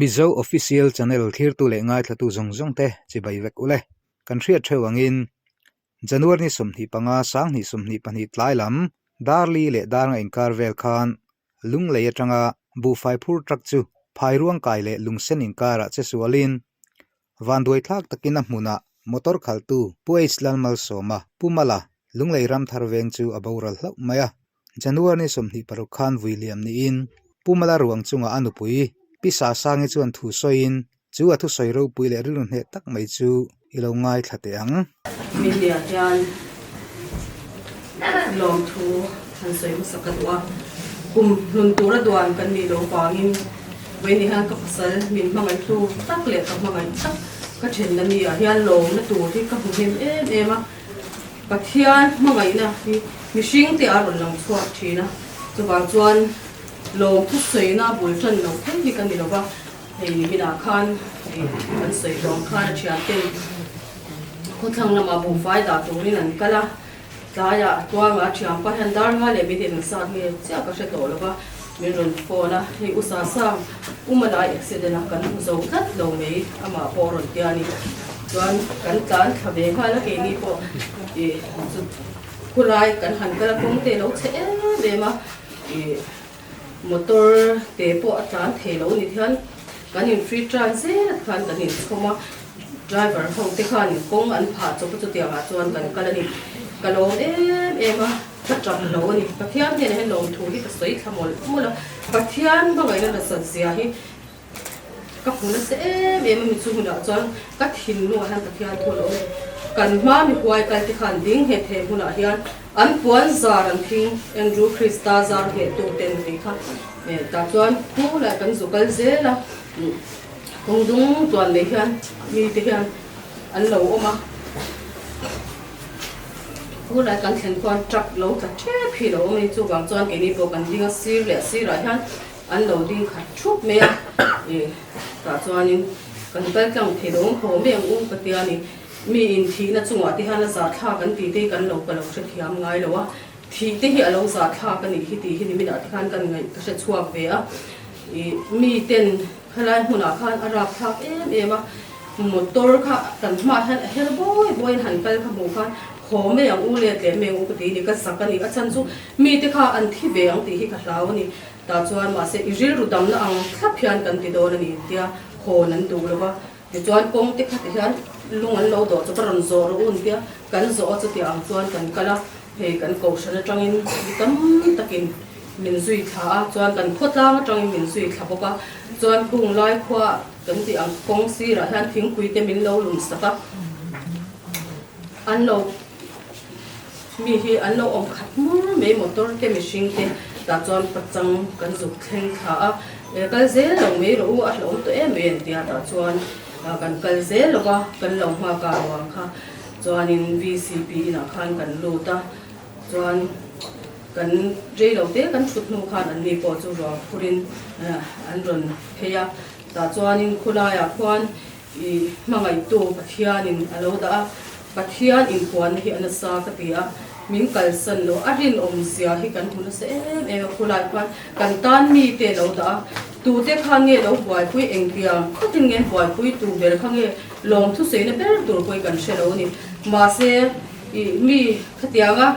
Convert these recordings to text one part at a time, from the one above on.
Mizo official channel thir tu le ngai thatu zong te chi bai vek ule kan thria thewangin January ni somni panga sang ni somni pani tlai lam darli le darnga inkar vel khan lung le atanga bu fai phur trak chu phai ruang kai le lungsen inkara che sualin van doi thak takina hmuna motor khaltu puais lalmal soma pumala lunglei ram thar veng chu aboral hlau maya January ni somni paru khan William ni in pumala ruang chunga anupui pisa sangi chuan thu soin chu athu soiro puile rilun he tak mai chu ilo ngai thate ang media hian lom thu han soi mu sakatwa kum lun tura duan kan ni lo pangin weni han ka pasal min mangai tu tak le ka mangai tak ka then na ni a hian lom na tu thi ka hum em a pathian mangai na hi mishing te aron lang chuak thina chuwang chuan lom thu soi na bul than lo thei ni kan ni lo ba hei ni mina khan kan soi lom khan a thian ten ko thang lama bu fai da tu ni nan kala daya tua nga thiam pa han dar nga le bi den sa nge cha ka she to lo ba min ron phone hi usa sa umala accident kan zo khat lo mei ama poron tiani chuan kan tlan khabe khala ke ni po e kulai kan han kala kong te lo che le ma e motor te po atlan the lo ni thian kan in free transit kan in khoma driver hong te khan kong an pha chu chu tia ga chuan kan kala ni kalong em a chap lo ni pathian ne he long thu hi ka soi thamol mula pathian ba ngai na san sia hi ka phuna se em mi chu huna chuan ka thin nu han pathian thu lo kan ma mi huai kal ti khan ding he the huna hian an puan zar an thing Andrew Christa zar he tu ten ti kha ta chuan thu la kan zukal zela kong dung tuan le hian mi te hian an lo oma ku la kan thlen kwan truck lo ta the phi lo mi chu wang chuan ke ni po kan dinga sir le sir a hian an lo ding khat thup me a e ta chuan in kan kal tlang the lo ho me ang ka tia ni mi in thi na chunga ti han za tha kan ti te kan lo ka lo se thiam ngai lo a thi te hi alo za tha kan ni hi ti hi ni mi da ti khan kan ngai ka se chuak ve a e mi ten khalai huna khan arap thak em a motor kha kan ma han hel boy han kal kha mu khan home yang ule te me u ti ni ka sakani a chan chu mi te kha an thi ve ang ti hi ka hlaw ni ta chuan ma se iril ru dam na ang thlaphian kan ti do na ni tia ho nan du lo ba ti chuan kong te kha ti hian lung an lo do chu paron zo ro un tia kan zo chu ti ang chuan kan kala he kan ko shan atangin tam takin min zui tha chuan kan khotlang atangin min zui thla boka chuan khung lai khwa kan ti ang kong si ra han thing pui te min lo lum saka an lo mi hi an lo om khat mu me motor te machine te ta chuan pachang kan zuk thleng kha a kal zel lo me ro a lo to em en tia ta chuan kan kal zel lo ba kan lo ma ka wang kha chuan in VCP na khan kan lu ta chuan kan je lo te kan thut nu khan an ni po chu ro purin an ron pheya ta chuan in khula ya kwan I mangai tu pathian in alo da pathian in kwan hi an sa ka tia min kal san lo arin om sia hi kan huna se em khulai kwan kan tan mi te lo da tu te khange lo boi pui eng tia khotin ngen boi pui tu ber khange long thu se na ber tur pui kan she lo ni ma se mi khatia ga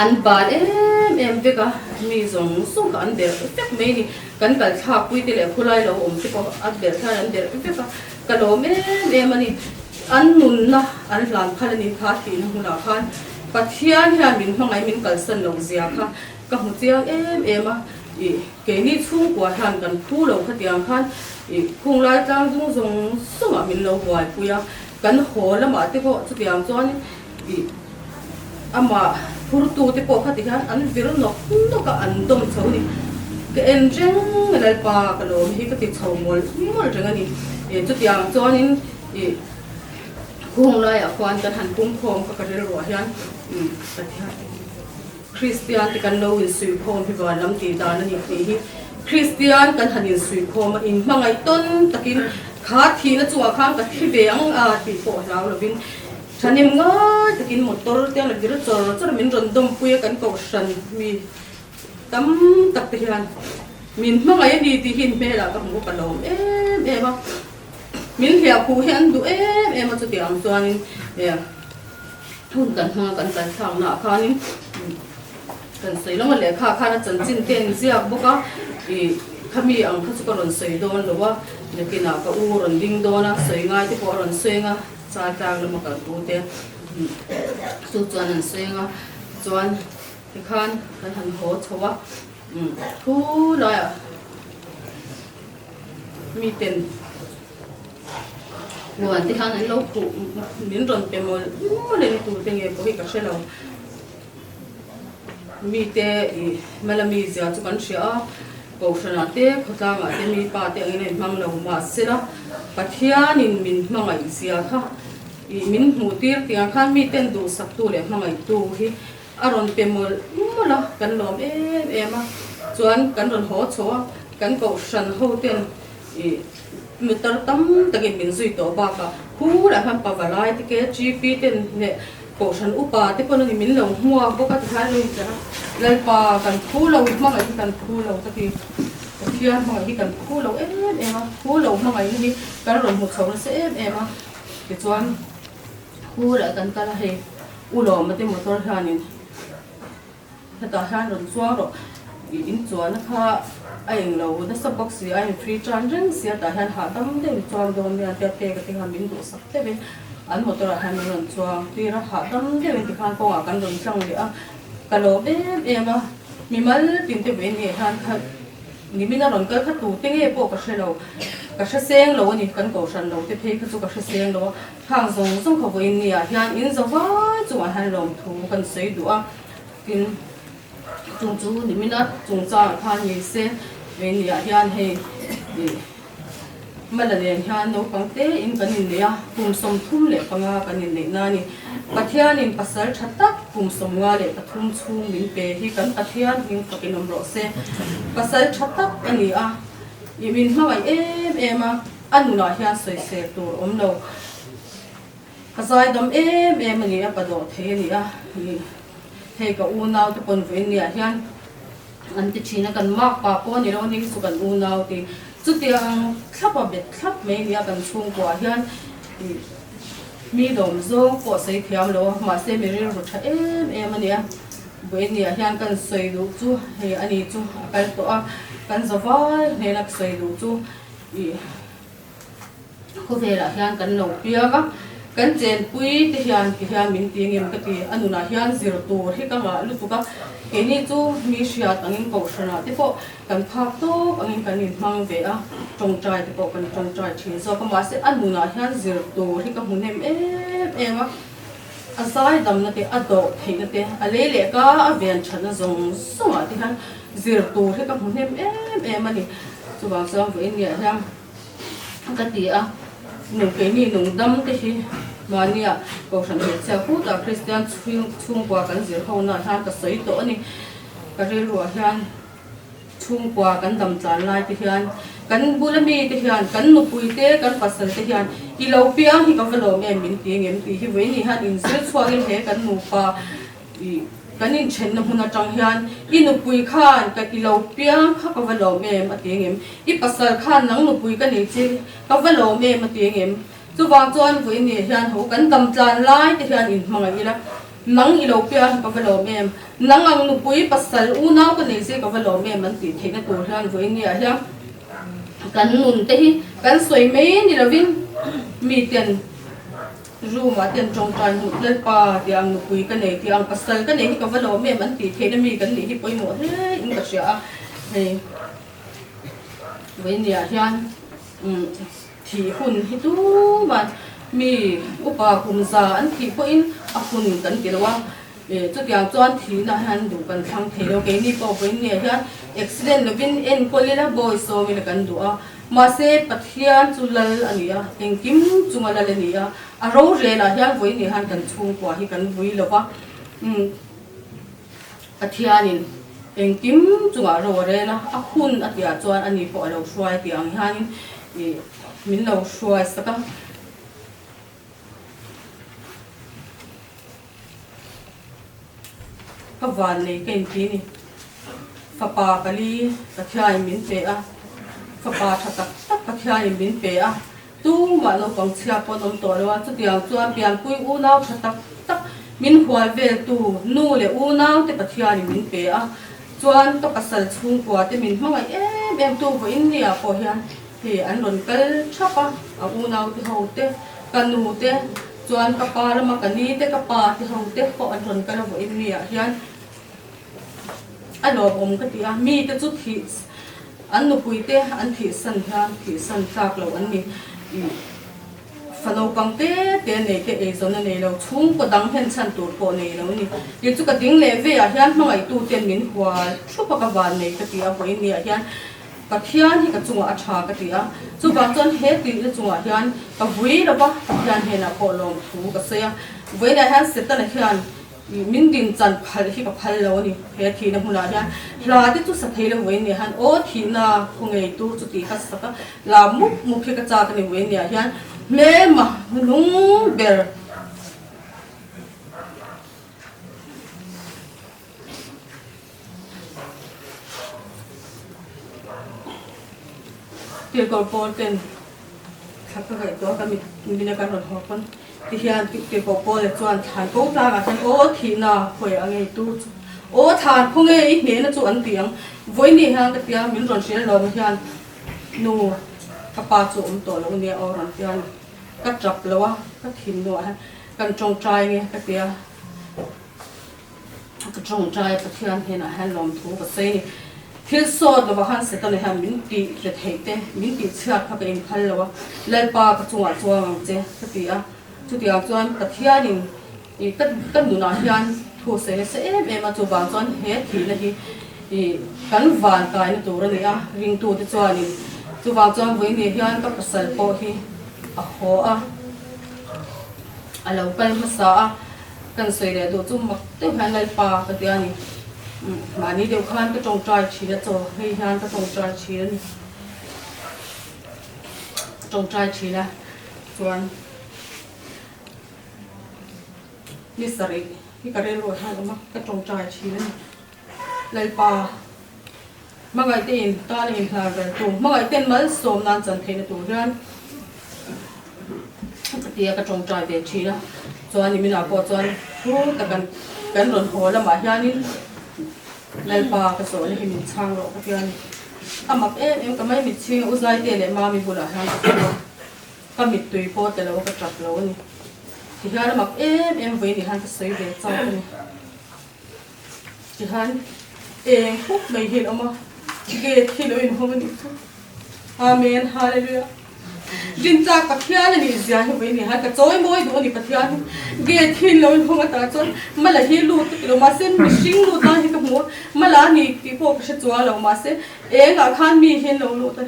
an ban em veka mi zong su kan ber tek me ni kan kal tha pui te le khulai lo om te ko at ber tha an ber veka kalom em ani an nun na an lan phal ni kha ti na hula khan pathian hian min hmangai min kal san lo zia kha ka hu chiang em a I ke ni chung kwa han kan thu lo kha tiang khan I khung lai tlang dung zong sunga min lo wai puya kan ho lama te ko chu tiang chuan I ama phur tu te po kha ti khan an vir no ka an dom chho ni ke en jeng lai pa ka lo hi ka ti chho mol jeng ani e chu tiang chuan in I khung lai a kwan kan han pum khom ka rel ro hian pathian Christian ti kan lo in sui khom hi wa lam ti dan ani ti hi Christian kan han in sui khom in mangai ton takin kha thi na chuwa kham ka thi ve ang a ti po law lovin thanim nga takin motor te la dir chor min ron dom puya kan ko san mi tam tak te hian min ma ngai ni ti hin me la ka mu ka lom em ma min hia khu hian du em ma chu ti am chuan in thun kan ha kan thang na khanin kan sei long le kha na chan chin ten ziak boka I khami ang kha chu ka ron sei don lowa lekina ka u ron ding dona sei ngai ti po ron senga cha tang lo ka tu te su chuan an senga chuan ti khan kan han ho chowa thu la ya mi ten nuan ti khan an lo khu min ron pe mo le tu te nge po hi ka shelo mi te malami zia chu kan ria ko shana te khota ma te mi pa te angin mang lo ma sela pathian in min mangai zia kha I min mu tir tia khan mi ten du sak tu le mangai tu hi aron pe mol mola kan lom ema chuan kan ron ho chowa kan ko shan ho ten mitar tam takin min zui to ba ka khu la han pa valai te ke gp ten ne ko shan upa te ko ni min lo hua bo ka thai lo cha lal pa kan khu lo I ma ngai kan khu lo ta ki thian ma ngai kan khu lo ema khu lo ma ngai ni kan ron mu chho se ema ke chuan khu la kan ka la he u lo ma te motor hanin ta han ron chuang ro in chuan kha anh lâu nó sắp bóc xì anh free transaction xí ta han hạ tâm để chuang don ya te te ka tinga min du sak te be an motor han ron chuang ti ra hạ tâm để ti khan ko kan ron chang le a ka lo ma mi mal tin te be ni han kha ni min ron ka kha tu te nge po ka she lo ka she seng lo ni kan ko shan lo te phe kha chu ka she seng lo hang zong zong kha bo in ni a hian in zo wa chu han ron thu kan sei du a tin chung chu ni min a chung cha khan ni se về nhà hiền hay mà là liền hiền nấu căng té in cái nhìn này cùng sống thum lệ bằng cái nhìn này nani cái thiên in pasal chặt tắc cùng sống nga lệ cái thum chung mình về thì cái thiên in cái nông rõ se pasal chặt tắc cái này mình mà vậy em anh nói hiền soi se tu đâu cái sai đâm em này bắt đầu thế này hay cái u nào thì còn về nhà hiền anh ti china kan mak pa ko ni ro ni su kan u nau ti chu ti ang thlap a bet thlap me ni kan chung kwa hian mi dom zo ko sei thiam lo ma se mi ri ru tha em ani a be ni hian kan sei du chu he ani chu kal to a kan zawai ne nak sei du chu ko ve la hian kan lo pia ka kan chen pui te hian min ti ngem ka ti anuna hian zir tur hi ka ma lu tu ka ke ni chu mi sia tangin ko shana te po kan phak to angin kan in mang ve a tong trai te po kan tong trai thin so ka ma se anuna hian zir tur hi ka hunem em a sai dam na te a do thei na te a le le ka a ven thana zong so ma te han zir tur hi ka hunem em ani chu ba sa ve ni hian ka ti a nung ke ni nung dam te hi mania ko san he cha hu ta Christian chung kwa kan zir ho na han ka sei to ani ka re ru hian chung kwa kan dam chan lai te hian kan bulami te hian kan nu pui te kan pasal te hian I lo pia hi ka valo me min ti ngem ti hi ve ni han in zir chhuangin he kan nu pa kan in chen na huna tang hian I nu pui khan ka I lo pia kha ka valo me ma ti ngem I pasal khan nang nu pui ka ni chi ka valo me ma ti ngem chu wang chuan voi ni hian ho kan dam tlan lai te hian in hmanga ila nang I lo pia ka valo me nang ang nu pui pasal u nau ka ni chi ka valo me man ti theina tur hian voi ni a hian kan nun te hi kan soi me ni lovin mi ten ru ma ten trong trai mu le pa tiang nu pui ka nei tiang pasal ka nei ka valo me man ti theina mi kan ni hi poi mo he in ka sia he voi ni a hian thì hun hi tu man mi upa kumza an thi po in a hun kan tilawa chu tiang chuan thi na han du kan thang thelo ke ni po poin ne hian accident lovin en kolila boy so mi kan du a ma se pathian chulal ania engkim chungala le nia a ro re la hian voi ni han kan chung kwa hi kan vui lowa pathianin engkim chunga ro re la a hun atia chuan ani po lo hruai tiang hian min lo hruai saka ka van nei ken ti ni fa pa kali ka thai min pe a fa pa tha tak tak ka thai min pe a tu ma lo pang chia pon om to lo chu tiang chuan pian pui u nau tha tak tak min hual vel tu nu le u nau te pathia ni min pe a chuan to kasal chung kwa te min hmangai em tu vo in nia po hian he an ron kal thapa a u nau te ho te kanu te chuan ka pa lama kani te ka pa te ho te po an ron kal vo in nia hian a lo bom ka ti a mi te chu thi an nu pui te an thi san hian thi san tak lo an ni falo pang te nei te e zon nei lo chung ko dang hen chan tur po nei lo ni ye chu ka ding le ve a hian hmangai tu ten min hua thu pa ka van nei ka ti a po in ni a hian ka thian hi ka chunga a tha ka ti a chu ba chon he ti le chunga hian ka vui lo ba hian he na po lom thu ka se a voi na han se ta na hian min din chan phal hi ka phal lo ni he thi na huna hian la ti chu sa thei lo voi ni han o thi na khungei tu chu ti ka sa ka la mu phi ka cha ka ni voi ni a hian me ma lung ber ti ko po ten khap ka to ka mi na ka ron ho kon ti hian ti ko po le chuan than ko ta ga than o thi na khoi a ngei tu o than khungei i hne na chu an tiang voi ni hang ka tia min ron sil lo ma hian nu ka pa chu to lo ni o ron tian ka trap lo a ka thin lo a kan chong trai nge ka tia ka chong trai pa thian he na han lom thu ka sei ni thil sot lo han se ta le han min ti le thei te min ti chhiat kha ka in phal lo lal pa ka chunga chuang che ka tia chu tia chuan ka thianin I kan nu na hian thu se le se em a chu bang chuan he thi na hi I kan van kai na tur ani a ring tu te chuan in chu bang chuan voi ni hian ka pasal po hi a ho a lo kal ma sa a kan soi le do chu mak te han lal pa ka tia ni mà ní điều khan cái trồng trọt chỉ là cho hay han cái trồng trọt chỉ là trồng trọt chỉ là chuan ní sari ní cái rồi han mà cái trồng trọt chỉ là lấy pa mà cái tiền ta nên là về tụ mà cái tiền mới sớm nan chân thế là tụ ra cái trồng trọt về chỉ là chuan ní mình nào có chuan thu cái lần hồ là mà hian ní lal pa ka so ni min chang ro ka pian amak em ka mai mi ching uzai te le ma mi bula han ka mi tui po te lo ka trap lo ni ti han amak em voi ni han ka sei ve chang ni ti han khúc mai hin ama ge thilo in ho ni amen hallelujah din cha pathian ni zia hi voi ni ha ka choi moi do ni pathian ge thin lo in hong ta chon mala hi lu ti lo ma sen mi sing lu ta hi ka mo mala ni ti po ka chwa lo ma se nga khan mi hin lo lu ta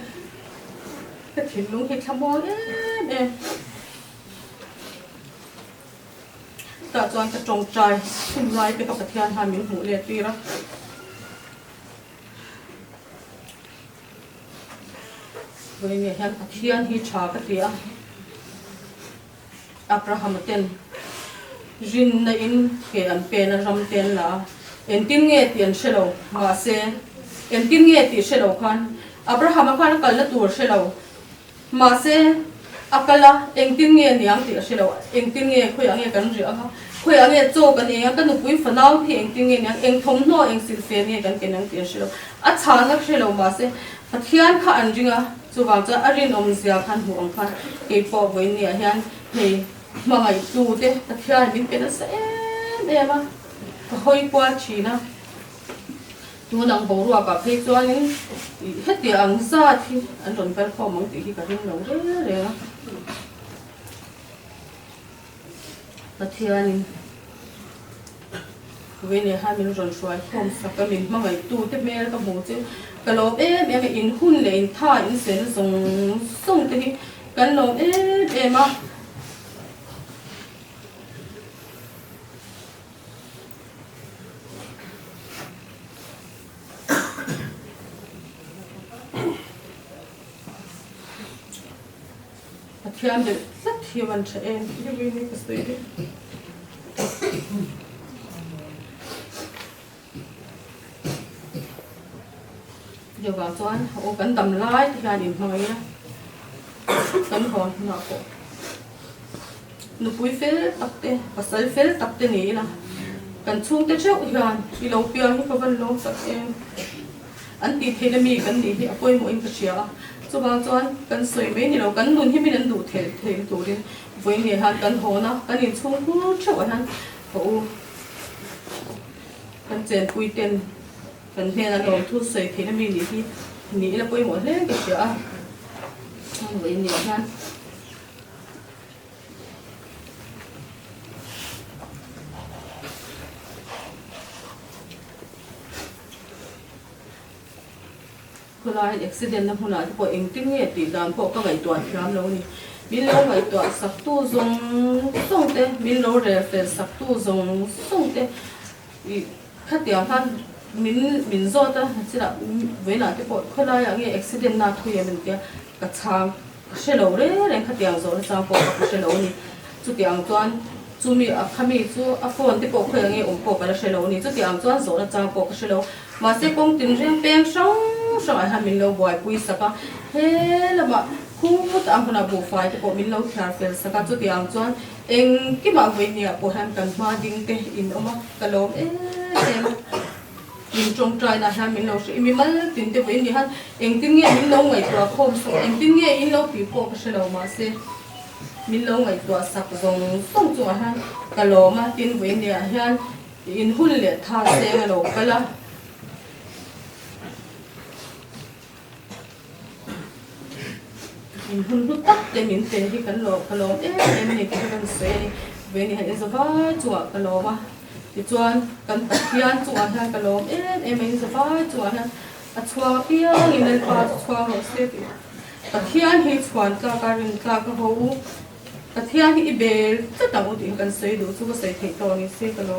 ka thin lu hi thamo ta chon ka chong chai sim lai pe ka pathian ha min hu le ti ra với người hắn thiên hi cha cái tia Abraham ten rin na in ke an pe na ram ten la en tin nge tiền selo ma se en tin nge ti selo khan Abraham khan kal na tur selo ma se akala en tin nge niang ti selo en tin nge khoi ang kan ri a khoi ang e cho kan e kan nu pui fanau thi en tin nge niang en thom no en sil fe nge kan kenang ti selo a cha na selo ma se pathian kha an ringa chu wang cha arin om zia khan hu ang khan ke po voi ni a hian he mangai tu te pathian min pe na se ma ka hoi kwa chi na tu nang bo ruwa ka phei chuan in hết ti ang za thi an ron kal kho mong ti hi ka ring lo re pathian in với này hai mình rồi xoay không sắp cái mình mang cái tu tiếp mẹ cái bố chứ cái lốp em in hun lên thà in sen sông sông thì cái lốp em à thì em được rất nhiều bạn trẻ em như vậy này cái gì giờ vào cho anh ô cắn tầm lái thì là điểm hỏi á cắn hòn nó cổ nó bùi phê tập tê và sấy phê tập tê này là cắn chung tê chéo hiền đi lâu bia như các bạn lâu tập em anh đi thế là mi cắn đi thì quay một em cái chia cho vào cho anh cắn sấy mấy này lâu cắn luôn thì mình ăn đủ thế đủ đi với người han cắn hòn á cắn nhìn chung cũng chéo han cổ cắn chén bùi tên cần thế là đồ thu sấy thế là mình đi thì nghĩ là quay một hết cái chia với nhiều hơnคือเราเอ็กซิเดนต์นะพวกนั้นพวกเองที่เนี่ยติดตามพวกก็ไงตัวที่เราเนี่ยมินเราไงตัวสักตู้ทรงส่งเตะมินเราเรฟสักตู้ทรงส่งเตะข้าเดียวท่านมินโซดะสิละเวลาที่พวกคือเราอย่างเงี้ยเอ็กซิเดนต์น่าทุยมันเดียกระชากเชลล์เลยเรื่องข้าเดียวโซดะจางพวกกับเชลล์นี่จุดเดียวจวนจูมีขามีจูฝนที่พวกเคยอย่างเงี้ยพวกกับเชลล์นี่จุดเดียวจวนโซดะจางพวกกับเชลล์มาเสกงตินเรียงเปียงช่องสมัยทำมินเราบ่อยปุยสักเฮ้แล้วมาคู่ตามคนบุฟไฟที่ผมมินเราแคร์เฟลสักจุดอย่างจวนเองกี่มาเวียนเนี่ยพอแฮมกันมาดิ้งเตอินออกมากระโลมเอ็มมินจงใจนะฮะมินเราสิมินมันตินเตเวียนเนี่ยฮะเองตินเงี้ยมินเราไงตัวคมเองตินเงี้ยอินเราปีโป้ก็เชลมาเซมินเราไงตัวสักทรงส่งจัวฮะกระโลมาตินเวียนเนี่ยฮะอินหุ่นเหลี่ยท่าเซงกระโลกันละmình hun hút tắt để mình tiền thì cắn lò em này cái con xe về này hay là chùa cắn lò mà thì chuan cắn tắt hiên chùa ha cắn lò em mình sẽ phải chùa ha chùa bia nhìn lên qua chùa hồ xe tắt hiên thì chuan ta cái rừng ta cái hồ tắt hiên thì bể tất cả mọi chuyện cắn xe đủ chú có xe thấy to này xe cắn lò